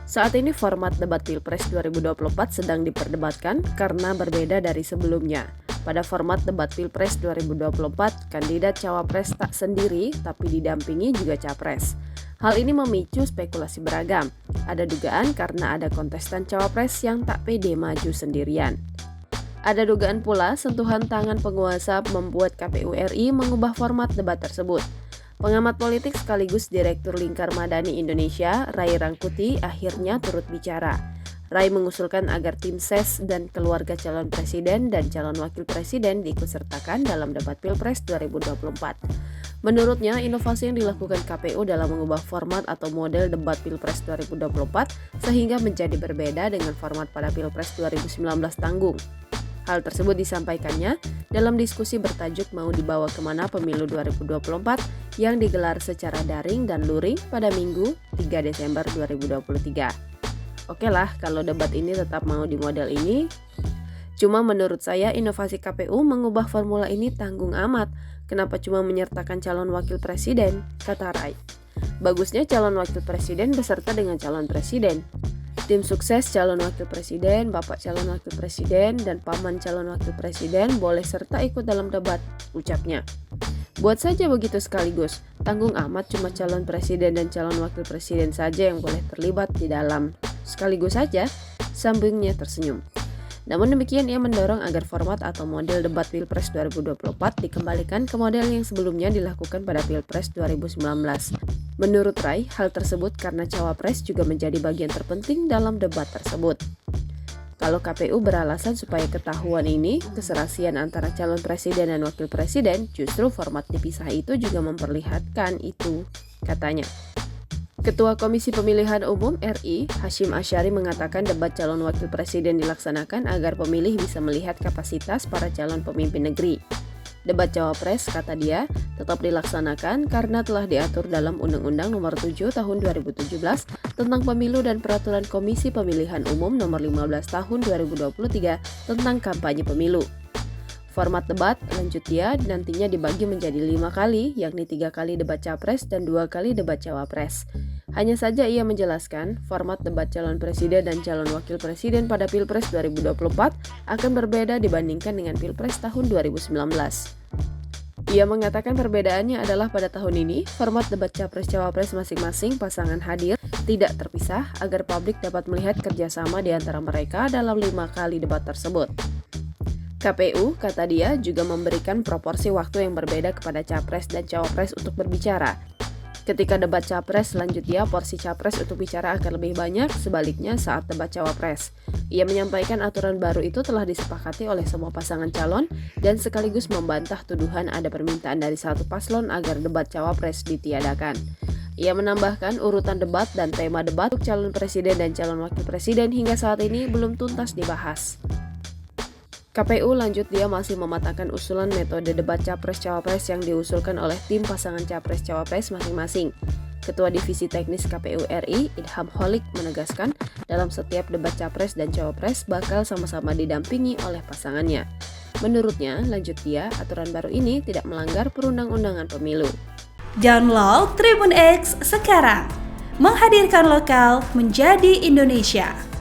Saat ini format debat Pilpres 2024 sedang diperdebatkan karena berbeda dari sebelumnya. Pada format debat Pilpres 2024, kandidat cawapres tak sendiri tapi didampingi juga capres. Hal ini memicu spekulasi beragam. Ada dugaan karena ada kontestan cawapres yang tak pede maju sendirian. Ada dugaan pula sentuhan tangan penguasa membuat KPU RI mengubah format debat tersebut. Pengamat politik sekaligus Direktur Lingkar Madani Indonesia, Ray Rangkuti, akhirnya turut bicara. Ray mengusulkan agar tim ses dan keluarga calon presiden dan calon wakil presiden diikutsertakan dalam debat Pilpres 2024. Menurutnya, inovasi yang dilakukan KPU dalam mengubah format atau model debat Pilpres 2024 sehingga menjadi berbeda dengan format pada Pilpres 2019 tanggung. Hal tersebut disampaikannya dalam diskusi bertajuk Mau Dibawa Kemana Pemilu 2024 yang digelar secara daring dan luring pada Minggu 3 Desember 2023. Oke lah, kalau debat ini tetap mau di model ini. Cuma menurut saya inovasi KPU mengubah formula ini tanggung amat. Kenapa cuma menyertakan calon wakil presiden? Kata Ray. Bagusnya calon wakil presiden beserta dengan calon presiden. Tim sukses calon wakil presiden, bapak calon wakil presiden, dan paman calon wakil presiden boleh serta ikut dalam debat, ucapnya. Buat saja begitu sekaligus, tanggung amat cuma calon presiden dan calon wakil presiden saja yang boleh terlibat di dalam. Sekaligus saja, sambungnya tersenyum. Namun demikian ia mendorong agar format atau model debat Pilpres 2024 dikembalikan ke model yang sebelumnya dilakukan pada Pilpres 2019. Menurut Ray, hal tersebut karena cawapres juga menjadi bagian terpenting dalam debat tersebut. Kalau KPU beralasan supaya ketahuan ini, keserasian antara calon presiden dan wakil presiden, justru format dipisah itu juga memperlihatkan itu, katanya. Ketua Komisi Pemilihan Umum RI, Hasyim Asyari mengatakan debat calon wakil presiden dilaksanakan agar pemilih bisa melihat kapasitas para calon pemimpin negeri. Debat cawapres, kata dia, tetap dilaksanakan karena telah diatur dalam Undang-Undang Nomor 7 Tahun 2017 tentang Pemilu dan Peraturan Komisi Pemilihan Umum Nomor 15 Tahun 2023 tentang kampanye pemilu. Format debat, lanjut dia, nantinya dibagi menjadi 5 kali, yakni 3 kali debat capres dan 2 kali debat cawapres. Hanya saja ia menjelaskan, format debat calon presiden dan calon wakil presiden pada Pilpres 2024 akan berbeda dibandingkan dengan Pilpres tahun 2019. Ia mengatakan perbedaannya adalah pada tahun ini, format debat capres-cawapres masing-masing pasangan hadir tidak terpisah agar publik dapat melihat kerjasama di antara mereka dalam 5 kali debat tersebut. KPU, kata dia, juga memberikan proporsi waktu yang berbeda kepada capres dan cawapres untuk berbicara. Ketika debat capres, selanjutnya porsi capres untuk bicara akan lebih banyak, sebaliknya saat debat cawapres. Ia menyampaikan aturan baru itu telah disepakati oleh semua pasangan calon dan sekaligus membantah tuduhan ada permintaan dari satu paslon agar debat cawapres ditiadakan. Ia menambahkan urutan debat dan tema debat untuk calon presiden dan calon wakil presiden hingga saat ini belum tuntas dibahas. KPU lanjut dia masih mematangkan usulan metode debat capres-cawapres yang diusulkan oleh tim pasangan capres-cawapres masing-masing. Ketua Divisi Teknis KPU RI, Idham Holik, menegaskan dalam setiap debat capres dan cawapres bakal sama-sama didampingi oleh pasangannya. Menurutnya, lanjut dia, aturan baru ini tidak melanggar perundang-undangan pemilu. Download Tribun X sekarang, menghadirkan lokal menjadi Indonesia.